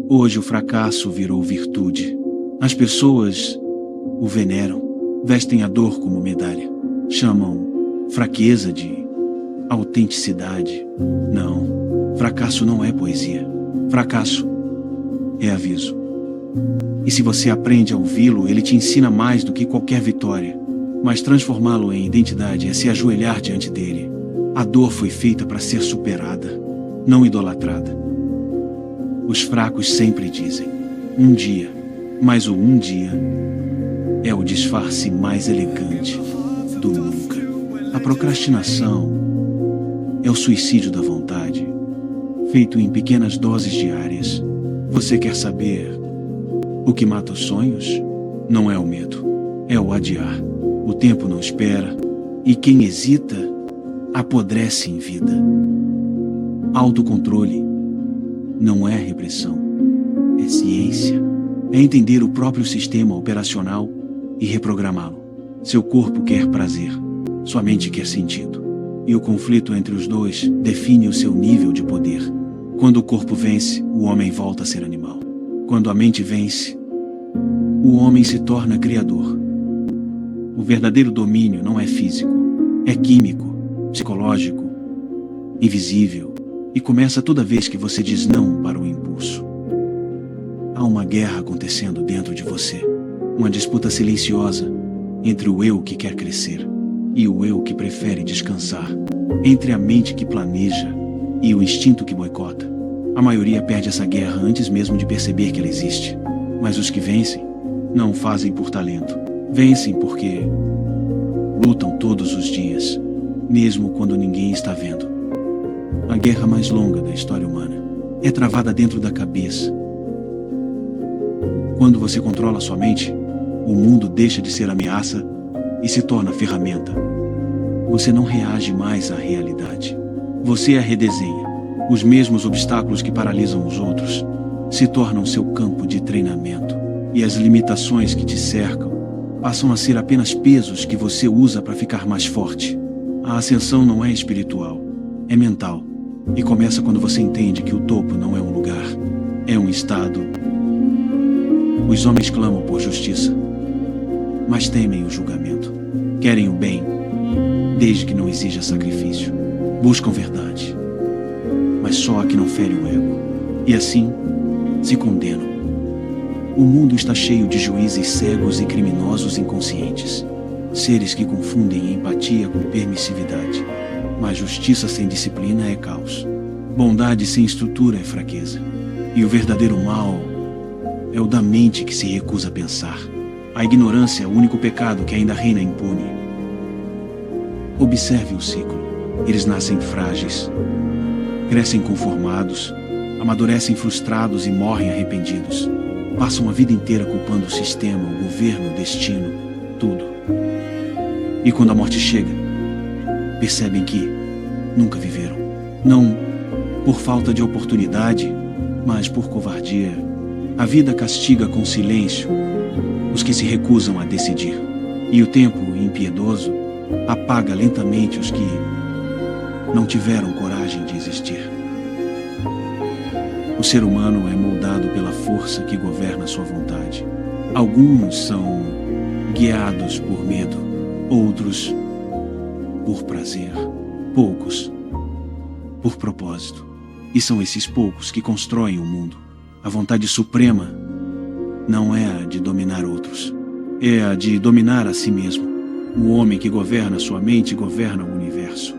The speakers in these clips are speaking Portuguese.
Hoje o fracasso virou virtude. As pessoas o veneram, vestem a dor como medalha. Chamam fraqueza de autenticidade. Não, fracasso não é poesia. Fracasso é aviso. E se você aprende a ouvi-lo, ele te ensina mais do que qualquer vitória. Mas transformá-lo em identidade é se ajoelhar diante dele. A dor foi feita para ser superada, não idolatrada. Os fracos sempre dizem, um dia, mas o um dia é o disfarce mais elegante do nunca. A procrastinação é o suicídio da vontade, feito em pequenas doses diárias. Você quer saber o que mata os sonhos? Não é o medo, é o adiar. O tempo não espera, e quem hesita apodrece em vida. Autocontrole não é repressão, é ciência. É entender o próprio sistema operacional e reprogramá-lo. Seu corpo quer prazer, sua mente quer sentido. E o conflito entre os dois define o seu nível de poder. Quando o corpo vence, o homem volta a ser animal. Quando a mente vence, o homem se torna criador. O verdadeiro domínio não é físico, é químico, psicológico, invisível, e começa toda vez que você diz não para o impulso. Há uma guerra acontecendo dentro de você, uma disputa silenciosa entre o eu que quer crescer e o eu que prefere descansar, entre a mente que planeja e o instinto que boicota. A maioria perde essa guerra antes mesmo de perceber que ela existe, mas os que vencem não fazem por talento, vencem porque lutam todos os dias, mesmo quando ninguém está vendo. A guerra mais longa da história humana é travada dentro da cabeça. Quando você controla sua mente, o mundo deixa de ser ameaça e se torna ferramenta. Você não reage mais à realidade. Você a redesenha. Os mesmos obstáculos que paralisam os outros se tornam seu campo de treinamento. E as limitações que te cercam passam a ser apenas pesos que você usa para ficar mais forte. A ascensão não é espiritual, é mental. E começa quando você entende que o topo não é um lugar, é um estado. Os homens clamam por justiça, mas temem o julgamento. Querem o bem, desde que não exija sacrifício. Buscam verdade, mas só a que não fere o ego. E assim, se condenam. O mundo está cheio de juízes cegos e criminosos inconscientes. Seres que confundem empatia com permissividade. Mas justiça sem disciplina é caos. Bondade sem estrutura é fraqueza. E o verdadeiro mal é o da mente que se recusa a pensar. A ignorância é o único pecado que ainda reina impune. Observe o ciclo. Eles nascem frágeis, crescem conformados, amadurecem frustrados e morrem arrependidos. Passam a vida inteira culpando o sistema, o governo, o destino, tudo. E quando a morte chega, percebem que nunca viveram. Não por falta de oportunidade, mas por covardia. A vida castiga com silêncio os que se recusam a decidir. E o tempo impiedoso apaga lentamente os que não tiveram coragem de existir. O ser humano é moldado pela força que governa sua vontade. Alguns são guiados por medo, outros por prazer, poucos por propósito. E são esses poucos que constroem o mundo. A vontade suprema não é a de dominar outros, é a de dominar a si mesmo. O homem que governa sua mente governa o universo.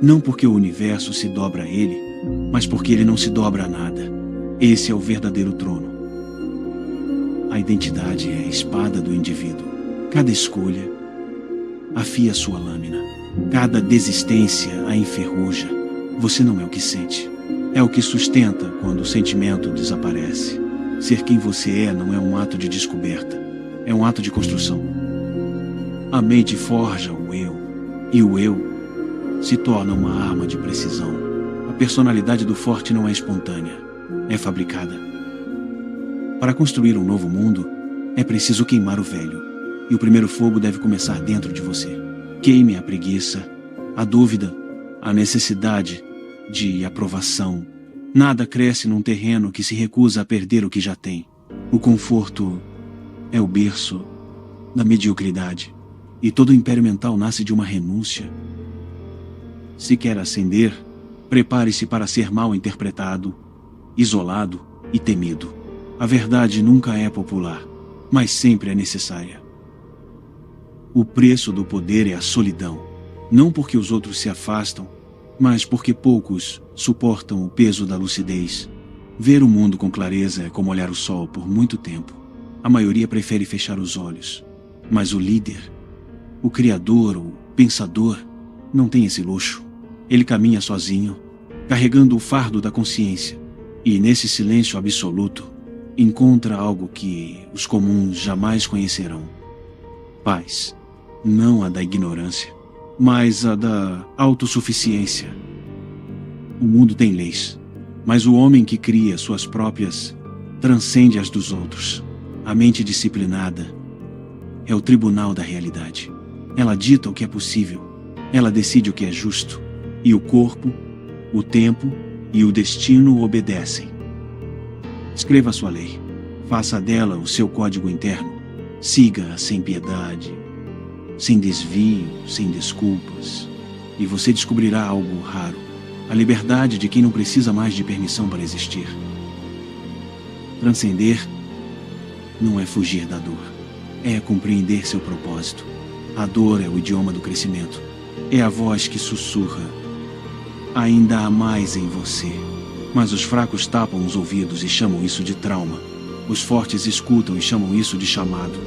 Não porque o universo se dobra a ele, mas porque ele não se dobra a nada. Esse é o verdadeiro trono. A identidade é a espada do indivíduo. Cada escolha afia sua lâmina. Cada desistência a enferruja. Você não é o que sente. É o que sustenta quando o sentimento desaparece. Ser quem você é não é um ato de descoberta. É um ato de construção. A mente forja o eu. E o eu se torna uma arma de precisão. A personalidade do forte não é espontânea. É fabricada. Para construir um novo mundo, é preciso queimar o velho. E o primeiro fogo deve começar dentro de você. Queime a preguiça, a dúvida, a necessidade de aprovação Nada cresce num terreno que se recusa a perder o que já tem. O conforto é o berço da mediocridade. E todo império mental nasce de uma renúncia. Se quer ascender, prepare-se para ser mal interpretado, isolado e temido. A verdade nunca é popular, mas sempre é necessária. O preço do poder é a solidão, não porque os outros se afastam, mas porque poucos suportam o peso da lucidez. Ver o mundo com clareza é como olhar o sol por muito tempo. A maioria prefere fechar os olhos, mas o líder, o criador, o pensador, não tem esse luxo. Ele caminha sozinho, carregando o fardo da consciência, e nesse silêncio absoluto, encontra algo que os comuns jamais conhecerão. Paz, não a da ignorância, mas a da autossuficiência. O mundo tem leis, mas o homem que cria suas próprias transcende as dos outros. A mente disciplinada é o tribunal da realidade. Ela dita o que é possível, ela decide o que é justo, e o corpo, o tempo e o destino obedecem. Escreva a sua lei, faça dela o seu código interno, siga-a sem piedade, sem desvio, sem desculpas, e você descobrirá algo raro, a liberdade de quem não precisa mais de permissão para existir. Transcender não é fugir da dor, é compreender seu propósito. A dor é o idioma do crescimento, é a voz que sussurra: ainda há mais em você. Mas os fracos tapam os ouvidos e chamam isso de trauma. Os fortes escutam e chamam isso de chamado.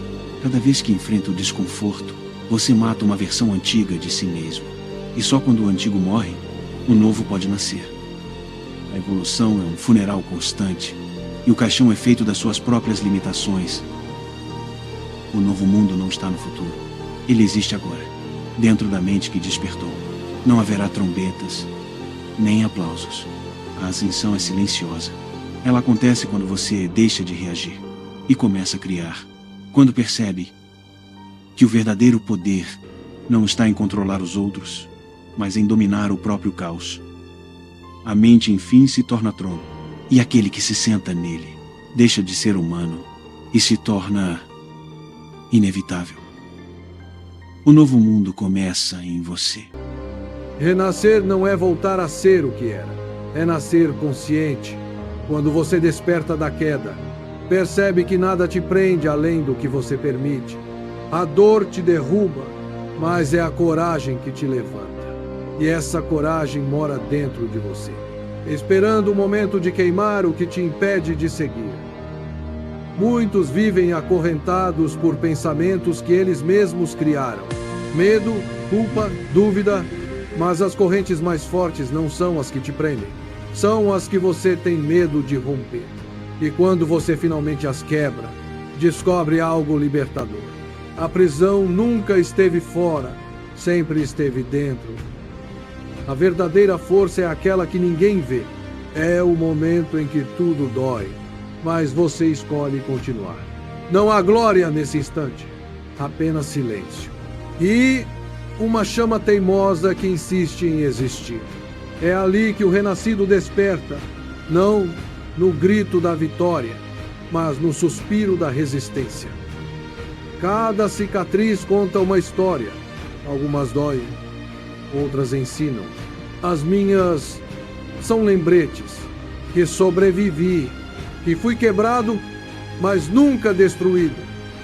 Cada vez que enfrenta o desconforto, você mata uma versão antiga de si mesmo. E só quando o antigo morre, o novo pode nascer. A evolução é um funeral constante, e o caixão é feito das suas próprias limitações. O novo mundo não está no futuro. Ele existe agora, dentro da mente que despertou. Não haverá trombetas, nem aplausos. A ascensão é silenciosa. Ela acontece quando você deixa de reagir e começa a criar. Quando percebe que o verdadeiro poder não está em controlar os outros, mas em dominar o próprio caos. A mente, enfim, se torna trono, e aquele que se senta nele deixa de ser humano e se torna inevitável. O novo mundo começa em você. Renascer não é voltar a ser o que era. É nascer consciente. Quando você desperta da queda, percebe que nada te prende além do que você permite. A dor te derruba, mas é a coragem que te levanta. E essa coragem mora dentro de você, esperando o momento de queimar o que te impede de seguir. Muitos vivem acorrentados por pensamentos que eles mesmos criaram. Medo, culpa, dúvida, mas as correntes mais fortes não são as que te prendem. São as que você tem medo de romper. E quando você finalmente as quebra, descobre algo libertador. A prisão nunca esteve fora, sempre esteve dentro. A verdadeira força é aquela que ninguém vê. É o momento em que tudo dói, mas você escolhe continuar. Não há glória nesse instante, apenas silêncio. E uma chama teimosa que insiste em existir. É ali que o renascido desperta, não no grito da vitória, mas no suspiro da resistência. Cada cicatriz conta uma história. Algumas doem, outras ensinam. As minhas são lembretes que sobrevivi, que fui quebrado, mas nunca destruído.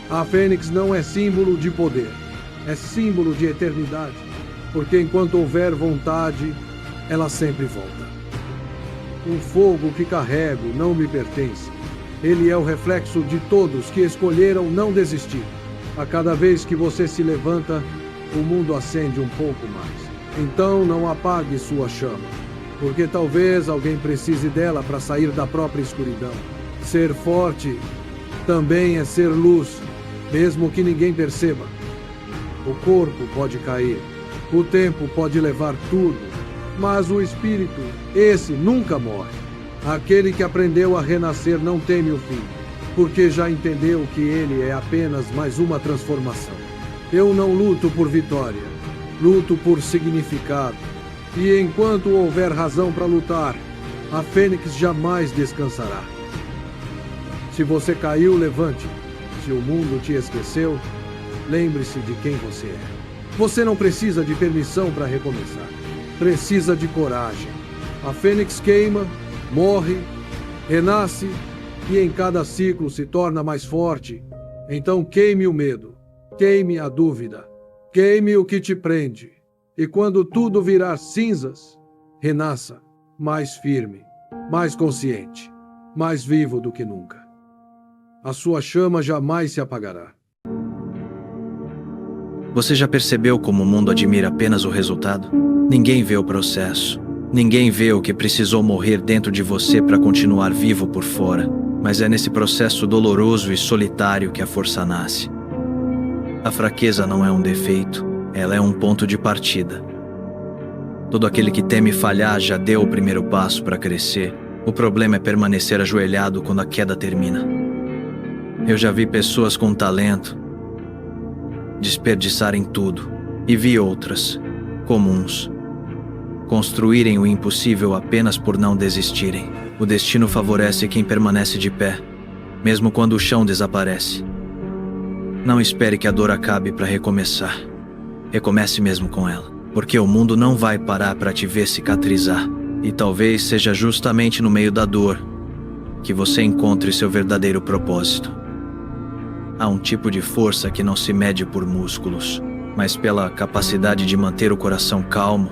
A Fênix não é símbolo de poder, é símbolo de eternidade, porque enquanto houver vontade, ela sempre volta. O fogo que carrego não me pertence. Ele é o reflexo de todos que escolheram não desistir. A cada vez que você se levanta, o mundo acende um pouco mais. Então não apague sua chama, porque talvez alguém precise dela para sair da própria escuridão. Ser forte também é ser luz, mesmo que ninguém perceba. O corpo pode cair, o tempo pode levar tudo, mas o espírito, esse nunca morre. Aquele que aprendeu a renascer não teme o fim, porque já entendeu que ele é apenas mais uma transformação. Eu não luto por vitória, luto por significado. E enquanto houver razão para lutar, A fênix jamais descansará. Se você caiu, levante. Se o mundo te esqueceu, lembre-se de quem você é. Você não precisa de permissão para recomeçar. Precisa de coragem. A fênix queima, morre, renasce e em cada ciclo se torna mais forte. Então queime o medo, queime a dúvida, queime o que te prende. E quando tudo virar cinzas, renasça mais firme, mais consciente, mais vivo do que nunca. A sua chama jamais se apagará. Você já percebeu como o mundo admira apenas o resultado? Ninguém vê o processo. Ninguém vê o que precisou morrer dentro de você para continuar vivo por fora. Mas é nesse processo doloroso e solitário que a força nasce. A fraqueza não é um defeito, ela é um ponto de partida. Todo aquele que teme falhar já deu o primeiro passo para crescer. O problema é permanecer ajoelhado quando a queda termina. Eu já vi pessoas com talento desperdiçarem tudo, e vi outras, comuns, construírem o impossível apenas por não desistirem. O destino favorece quem permanece de pé, mesmo quando o chão desaparece. Não espere que a dor acabe para recomeçar. Recomece mesmo com ela, porque o mundo não vai parar para te ver cicatrizar. E talvez seja justamente no meio da dor que você encontre seu verdadeiro propósito. Há um tipo de força que não se mede por músculos, mas pela capacidade de manter o coração calmo,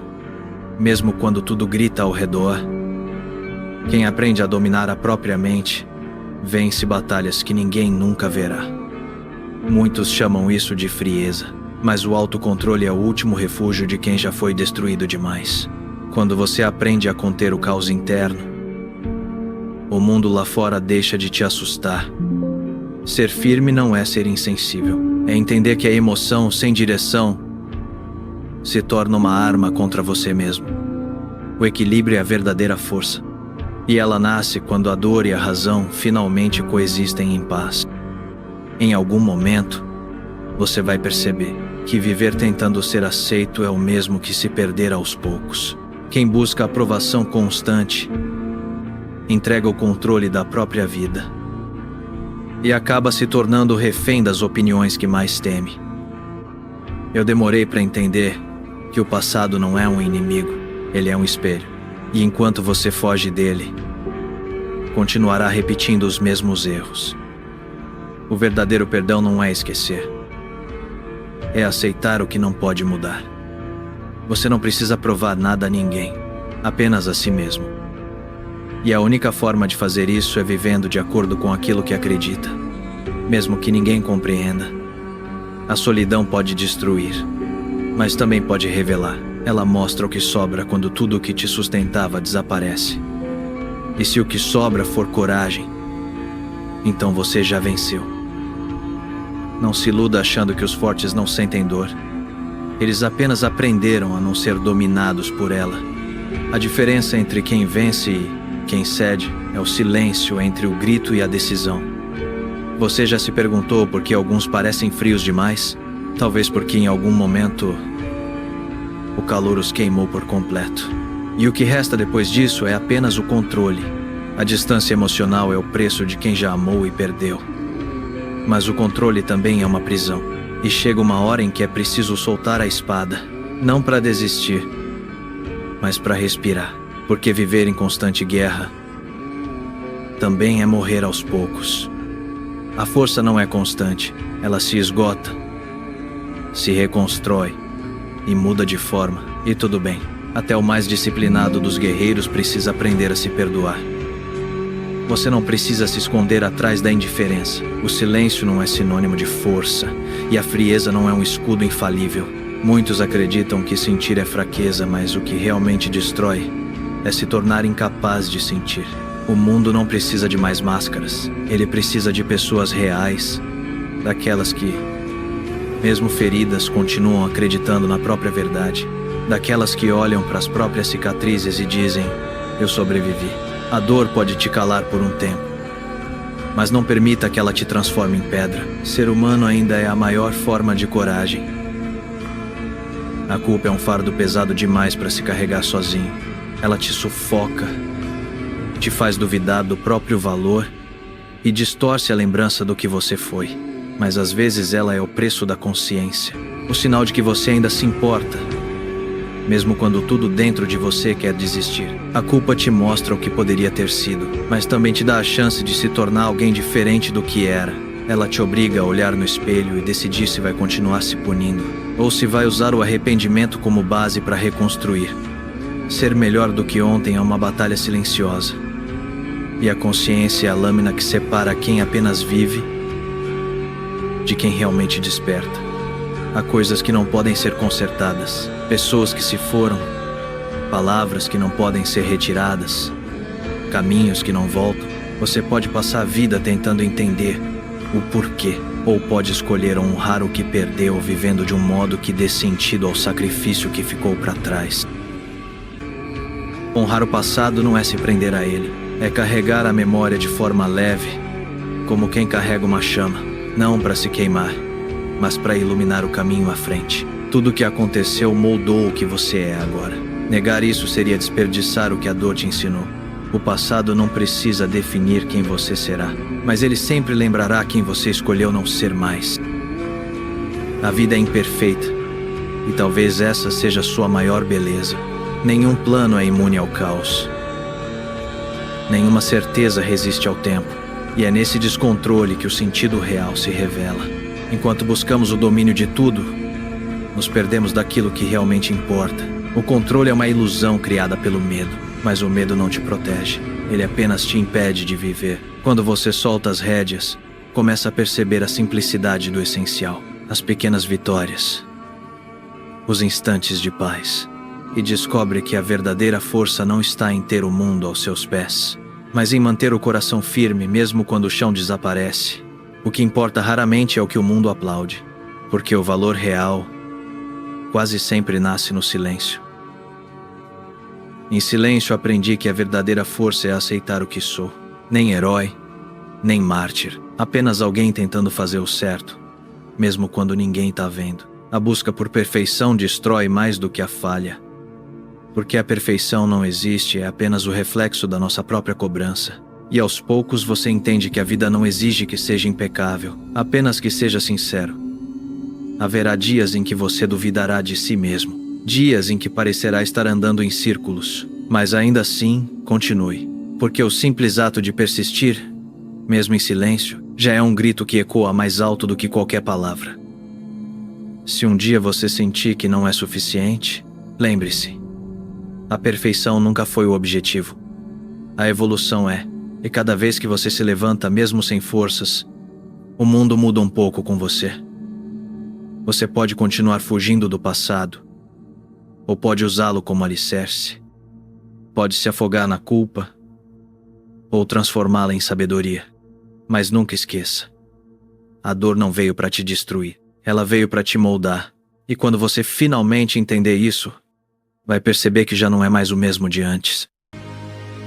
mesmo quando tudo grita ao redor. Quem aprende a dominar a própria mente, vence batalhas que ninguém nunca verá. Muitos chamam isso de frieza, mas o autocontrole é o último refúgio de quem já foi destruído demais. Quando você aprende a conter o caos interno, o mundo lá fora deixa de te assustar. Ser firme não é ser insensível, é entender que a emoção sem direção se torna uma arma contra você mesmo. O equilíbrio é a verdadeira força, e ela nasce quando a dor e a razão finalmente coexistem em paz. Em algum momento, você vai perceber que viver tentando ser aceito é o mesmo que se perder aos poucos. Quem busca aprovação constante entrega o controle da própria vida e acaba se tornando refém das opiniões que mais teme. Eu demorei para entender que o passado não é um inimigo, ele é um espelho. E enquanto você foge dele, continuará repetindo os mesmos erros. O verdadeiro perdão não é esquecer, é aceitar o que não pode mudar. Você não precisa provar nada a ninguém, apenas a si mesmo. E a única forma de fazer isso é vivendo de acordo com aquilo que acredita, mesmo que ninguém compreenda. A solidão pode destruir, mas também pode revelar. Ela mostra o que sobra quando tudo o que te sustentava desaparece. E se o que sobra for coragem, então você já venceu. Não se iluda achando que os fortes não sentem dor. Eles apenas aprenderam a não ser dominados por ela. A diferença entre quem vence e quem cede é o silêncio entre o grito e a decisão. Você já se perguntou por que alguns parecem frios demais? Talvez porque em algum momento o calor os queimou por completo. E o que resta depois disso é apenas o controle. A distância emocional é o preço de quem já amou e perdeu. Mas o controle também é uma prisão. E chega uma hora em que é preciso soltar a espada, não para desistir, mas para respirar. Porque viver em constante guerra também é morrer aos poucos. A força não é constante, ela se esgota, se reconstrói e muda de forma. E tudo bem, até o mais disciplinado dos guerreiros precisa aprender a se perdoar. Você não precisa se esconder atrás da indiferença. O silêncio não é sinônimo de força, e a frieza não é um escudo infalível. Muitos acreditam que sentir é fraqueza, mas o que realmente destrói é se tornar incapaz de sentir. O mundo não precisa de mais máscaras. Ele precisa de pessoas reais, daquelas que, mesmo feridas, continuam acreditando na própria verdade. Daquelas que olham para as próprias cicatrizes e dizem: eu sobrevivi. A dor pode te calar por um tempo, mas não permita que ela te transforme em pedra. Ser humano ainda é a maior forma de coragem. A culpa é um fardo pesado demais para se carregar sozinho. Ela te sufoca te faz duvidar do próprio valor e distorce a lembrança do que você foi. Mas às vezes ela é o preço da consciência, o sinal de que você ainda se importa, mesmo quando tudo dentro de você quer desistir. A culpa te mostra o que poderia ter sido, mas também te dá a chance de se tornar alguém diferente do que era. Ela te obriga a olhar no espelho e decidir se vai continuar se punindo, ou se vai usar o arrependimento como base para reconstruir. Ser melhor do que ontem é uma batalha silenciosa. E a consciência é a lâmina que separa quem apenas vive de quem realmente desperta. Há coisas que não podem ser consertadas, pessoas que se foram, palavras que não podem ser retiradas, caminhos que não voltam. Você pode passar a vida tentando entender o porquê, ou pode escolher honrar o que perdeu, vivendo de um modo que dê sentido ao sacrifício que ficou para trás. Honrar o passado não é se prender a ele, é carregar a memória de forma leve, como quem carrega uma chama, não para se queimar, mas para iluminar o caminho à frente. Tudo o que aconteceu moldou o que você é agora. Negar isso seria desperdiçar o que a dor te ensinou. O passado não precisa definir quem você será, mas ele sempre lembrará quem você escolheu não ser mais. A vida é imperfeita, e talvez essa seja sua maior beleza. Nenhum plano é imune ao caos. Nenhuma certeza resiste ao tempo, e é nesse descontrole que o sentido real se revela. Enquanto buscamos o domínio de tudo, nos perdemos daquilo que realmente importa. O controle é uma ilusão criada pelo medo, mas o medo não te protege. Ele apenas te impede de viver. Quando você solta as rédeas, começa a perceber a simplicidade do essencial, as pequenas vitórias, os instantes de paz, e descobre que a verdadeira força não está em ter o mundo aos seus pés, mas em manter o coração firme mesmo quando o chão desaparece. O que importa raramente é o que o mundo aplaude, porque o valor real quase sempre nasce no silêncio. Em silêncio aprendi que a verdadeira força é aceitar o que sou. Nem herói, nem mártir, apenas alguém tentando fazer o certo, mesmo quando ninguém está vendo. A busca por perfeição destrói mais do que a falha, porque a perfeição não existe, é apenas o reflexo da nossa própria cobrança. E aos poucos você entende que a vida não exige que seja impecável, apenas que seja sincero. Haverá dias em que você duvidará de si mesmo, dias em que parecerá estar andando em círculos, mas ainda assim, continue, porque o simples ato de persistir, mesmo em silêncio, já é um grito que ecoa mais alto do que qualquer palavra. Se um dia você sentir que não é suficiente, lembre-se, a perfeição nunca foi o objetivo. A evolução é, e cada vez que você se levanta mesmo sem forças, o mundo muda um pouco com você. Você pode continuar fugindo do passado, ou pode usá-lo como alicerce. Pode se afogar na culpa, ou transformá-la em sabedoria. Mas nunca esqueça, a dor não veio para te destruir, ela veio para te moldar. E quando você finalmente entender isso, vai perceber que já não é mais o mesmo de antes.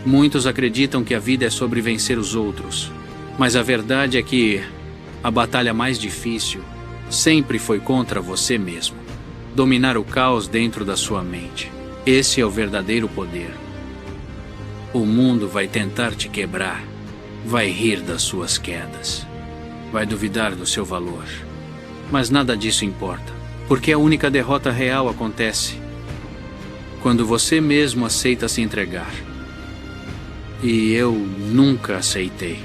Muitos acreditam que a vida é sobre vencer os outros, mas a verdade é que a batalha mais difícil sempre foi contra você mesmo. Dominar o caos dentro da sua mente. Esse é o verdadeiro poder. O mundo vai tentar te quebrar, vai rir das suas quedas, vai duvidar do seu valor. Mas nada disso importa, porque a única derrota real acontece quando você mesmo aceita se entregar. E eu nunca aceitei.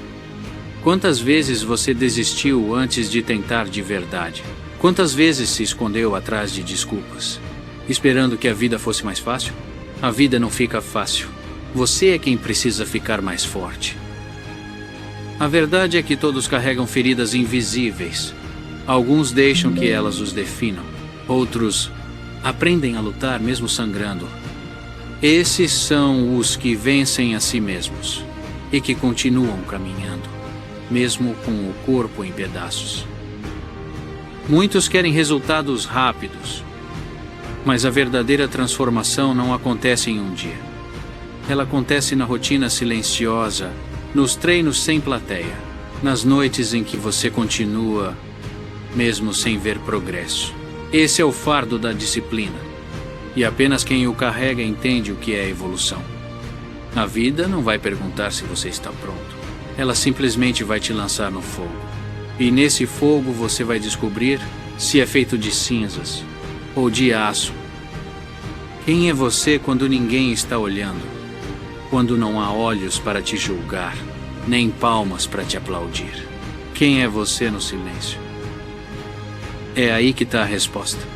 Quantas vezes você desistiu antes de tentar de verdade? Quantas vezes se escondeu atrás de desculpas, esperando que a vida fosse mais fácil? A vida não fica fácil. Você é quem precisa ficar mais forte. A verdade é que todos carregam feridas invisíveis. Alguns deixam que elas os definam. Outros aprendem a lutar mesmo sangrando. Esses são os que vencem a si mesmos e que continuam caminhando, mesmo com o corpo em pedaços. Muitos querem resultados rápidos, mas a verdadeira transformação não acontece em um dia. Ela acontece na rotina silenciosa, nos treinos sem plateia, nas noites em que você continua, mesmo sem ver progresso. Esse é o fardo da disciplina, e apenas quem o carrega entende o que é evolução. A vida não vai perguntar se você está pronto. Ela simplesmente vai te lançar no fogo. E nesse fogo você vai descobrir se é feito de cinzas ou de aço. Quem é você quando ninguém está olhando? Quando não há olhos para te julgar, nem palmas para te aplaudir? Quem é você no silêncio? É aí que está a resposta.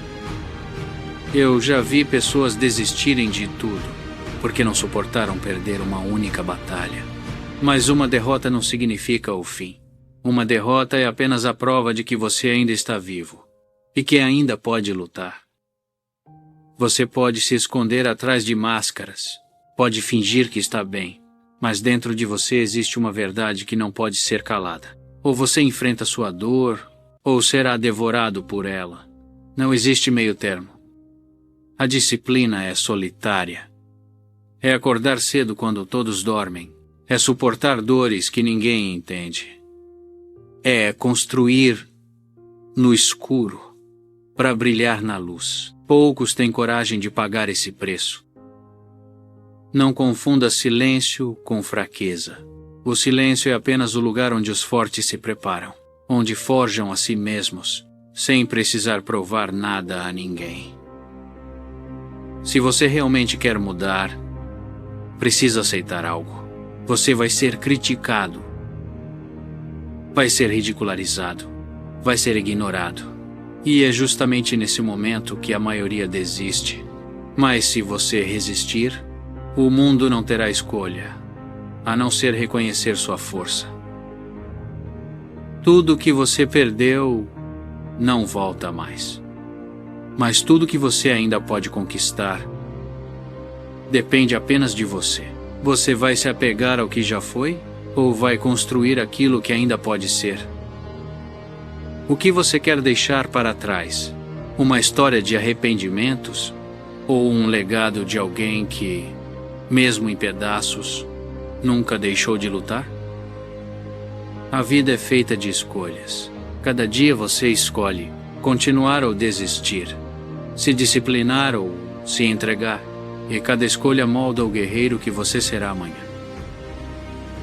Eu já vi pessoas desistirem de tudo, porque não suportaram perder uma única batalha. Mas uma derrota não significa o fim. Uma derrota é apenas a prova de que você ainda está vivo e que ainda pode lutar. Você pode se esconder atrás de máscaras, pode fingir que está bem, mas dentro de você existe uma verdade que não pode ser calada. Ou você enfrenta sua dor, ou será devorado por ela. Não existe meio termo. A disciplina é solitária. É acordar cedo quando todos dormem. É suportar dores que ninguém entende. É construir no escuro para brilhar na luz. Poucos têm coragem de pagar esse preço. Não confunda silêncio com fraqueza. O silêncio é apenas o lugar onde os fortes se preparam, onde forjam a si mesmos, sem precisar provar nada a ninguém. Se você realmente quer mudar, precisa aceitar algo. Você vai ser criticado, vai ser ridicularizado, vai ser ignorado. E é justamente nesse momento que a maioria desiste. Mas se você resistir, o mundo não terá escolha, a não ser reconhecer sua força. Tudo que você perdeu não volta mais. Mas tudo que você ainda pode conquistar depende apenas de você. Você vai se apegar ao que já foi ou vai construir aquilo que ainda pode ser? O que você quer deixar para trás? Uma história de arrependimentos ou um legado de alguém que, mesmo em pedaços, nunca deixou de lutar? A vida é feita de escolhas. Cada dia você escolhe continuar ou desistir, se disciplinar ou se entregar, e cada escolha molda o guerreiro que você será amanhã.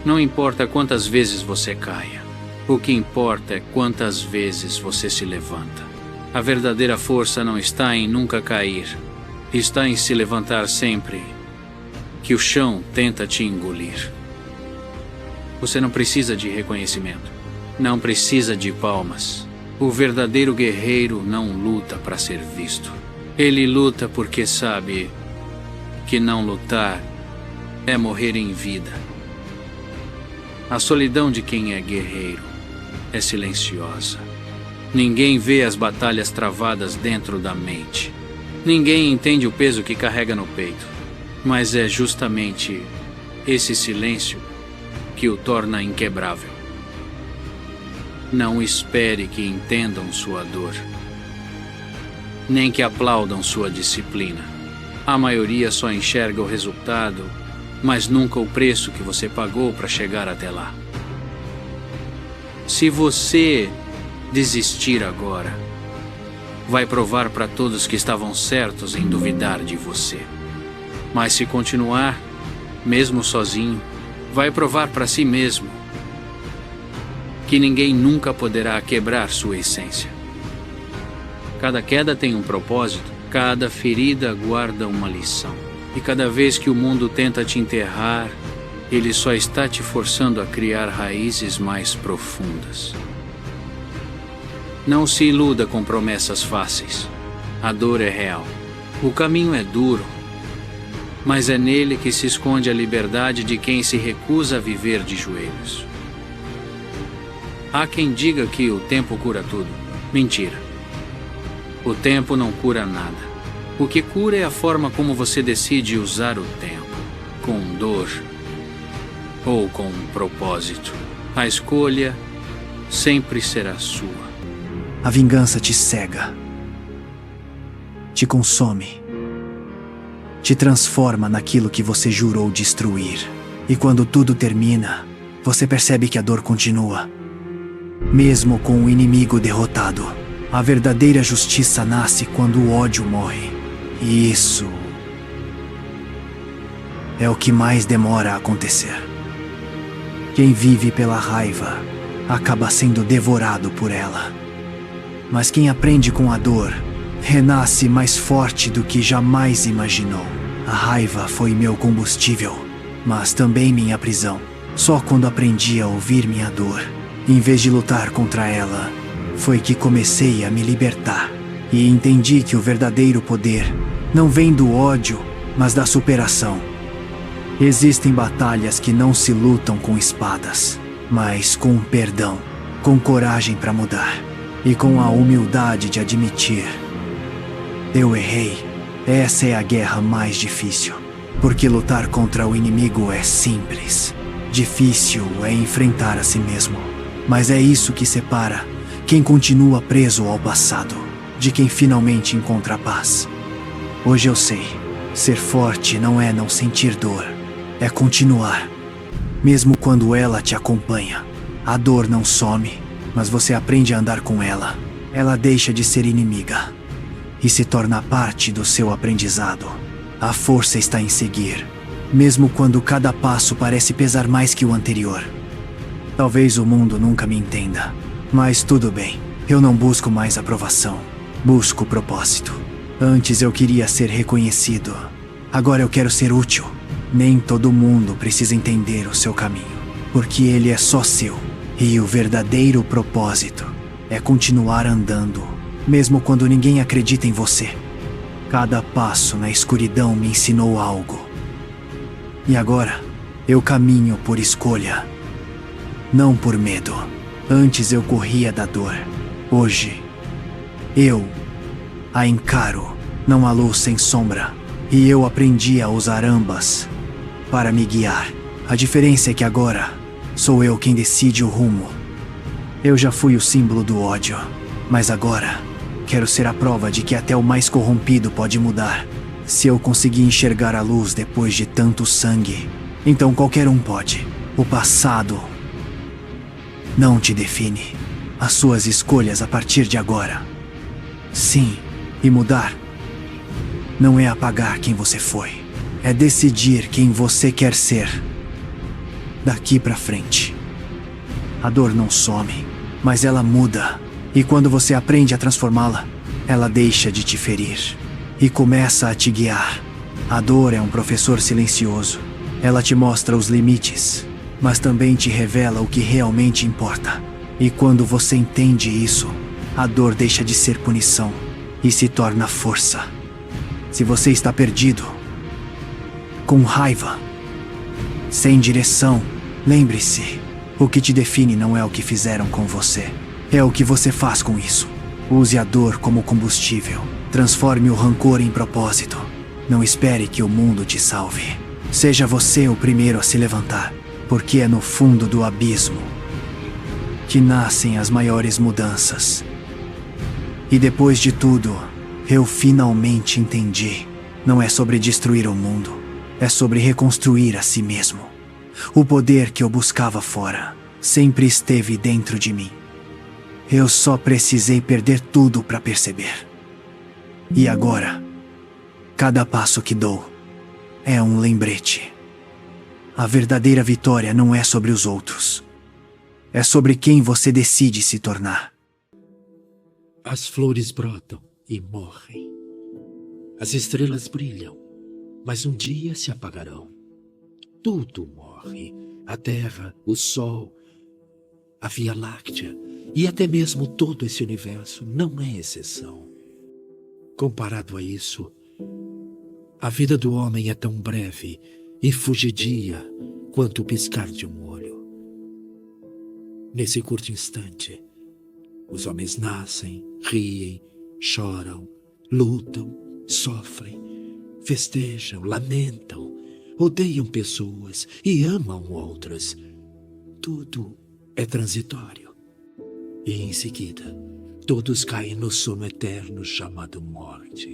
Não importa quantas vezes você caia, o que importa é quantas vezes você se levanta. A verdadeira força não está em nunca cair, está em se levantar sempre que o chão tenta te engolir. Você não precisa de reconhecimento, não precisa de palmas. O verdadeiro guerreiro não luta para ser visto. Ele luta porque sabe que não lutar é morrer em vida. A solidão de quem é guerreiro é silenciosa. Ninguém vê as batalhas travadas dentro da mente. Ninguém entende o peso que carrega no peito. Mas é justamente esse silêncio que o torna inquebrável. Não espere que entendam sua dor, nem que aplaudam sua disciplina. A maioria só enxerga o resultado, mas nunca o preço que você pagou para chegar até lá. Se você desistir agora, vai provar para todos que estavam certos em duvidar de você. Mas se continuar, mesmo sozinho, vai provar para si mesmo que ninguém nunca poderá quebrar sua essência. Cada queda tem um propósito, cada ferida guarda uma lição. E cada vez que o mundo tenta te enterrar, ele só está te forçando a criar raízes mais profundas. Não se iluda com promessas fáceis. A dor é real. O caminho é duro, mas é nele que se esconde a liberdade de quem se recusa a viver de joelhos. Há quem diga que o tempo cura tudo. Mentira. O tempo não cura nada. O que cura é a forma como você decide usar o tempo, com dor ou com um propósito. A escolha sempre será sua. A vingança te cega, te consome, te transforma naquilo que você jurou destruir. E quando tudo termina, você percebe que a dor continua, mesmo com o inimigo derrotado. A verdadeira justiça nasce quando o ódio morre. E isso é o que mais demora a acontecer. Quem vive pela raiva acaba sendo devorado por ela. Mas quem aprende com a dor renasce mais forte do que jamais imaginou. A raiva foi meu combustível, mas também minha prisão. Só quando aprendi a ouvir minha dor, em vez de lutar contra ela, foi que comecei a me libertar. E entendi que o verdadeiro poder não vem do ódio, mas da superação. Existem batalhas que não se lutam com espadas, mas com perdão, com coragem para mudar e com a humildade de admitir: eu errei. Essa é a guerra mais difícil, porque lutar contra o inimigo é simples. Difícil é enfrentar a si mesmo. Mas é isso que separa quem continua preso ao passado de quem finalmente encontra a paz. Hoje eu sei, ser forte não é não sentir dor, é continuar. Mesmo quando ela te acompanha, a dor não some, mas você aprende a andar com ela. Ela deixa de ser inimiga e se torna parte do seu aprendizado. A força está em seguir, mesmo quando cada passo parece pesar mais que o anterior. Talvez o mundo nunca me entenda, mas tudo bem. Eu não busco mais aprovação, busco propósito. Antes eu queria ser reconhecido, agora eu quero ser útil. Nem todo mundo precisa entender o seu caminho, porque ele é só seu. E o verdadeiro propósito é continuar andando, mesmo quando ninguém acredita em você. Cada passo na escuridão me ensinou algo. E agora, eu caminho por escolha, não por medo. Antes eu corria da dor. Hoje, eu a encaro. Não há luz sem sombra. E eu aprendi a usar ambas para me guiar. A diferença é que agora sou eu quem decide o rumo. Eu já fui o símbolo do ódio, mas agora quero ser a prova de que até o mais corrompido pode mudar. Se eu conseguir enxergar a luz depois de tanto sangue, então qualquer um pode. O passado não te define. As suas escolhas a partir de agora. Sim, e mudar não é apagar quem você foi. É decidir quem você quer ser daqui pra frente. A dor não some, mas ela muda. E quando você aprende a transformá-la, ela deixa de te ferir e começa a te guiar. A dor é um professor silencioso. Ela te mostra os limites, mas também te revela o que realmente importa. E quando você entende isso, a dor deixa de ser punição e se torna força. Se você está perdido, com raiva, sem direção, lembre-se, o que te define não é o que fizeram com você, é o que você faz com isso. Use a dor como combustível. Transforme o rancor em propósito. Não espere que o mundo te salve. Seja você o primeiro a se levantar, porque é no fundo do abismo que nascem as maiores mudanças. E depois de tudo, eu finalmente entendi. Não é sobre destruir o mundo, é sobre reconstruir a si mesmo. O poder que eu buscava fora sempre esteve dentro de mim. Eu só precisei perder tudo para perceber. E agora, cada passo que dou é um lembrete. A verdadeira vitória não é sobre os outros. É sobre quem você decide se tornar. As flores brotam e morrem. As estrelas brilham, mas um dia se apagarão. Tudo morre. A terra, o sol, a Via Láctea e até mesmo todo esse universo não é exceção. Comparado a isso, a vida do homem é tão breve e fugidia quanto o piscar de um olho. Nesse curto instante, os homens nascem, riem, choram, lutam, sofrem, festejam, lamentam, odeiam pessoas e amam outras. Tudo é transitório. E em seguida, todos caem no sono eterno chamado morte.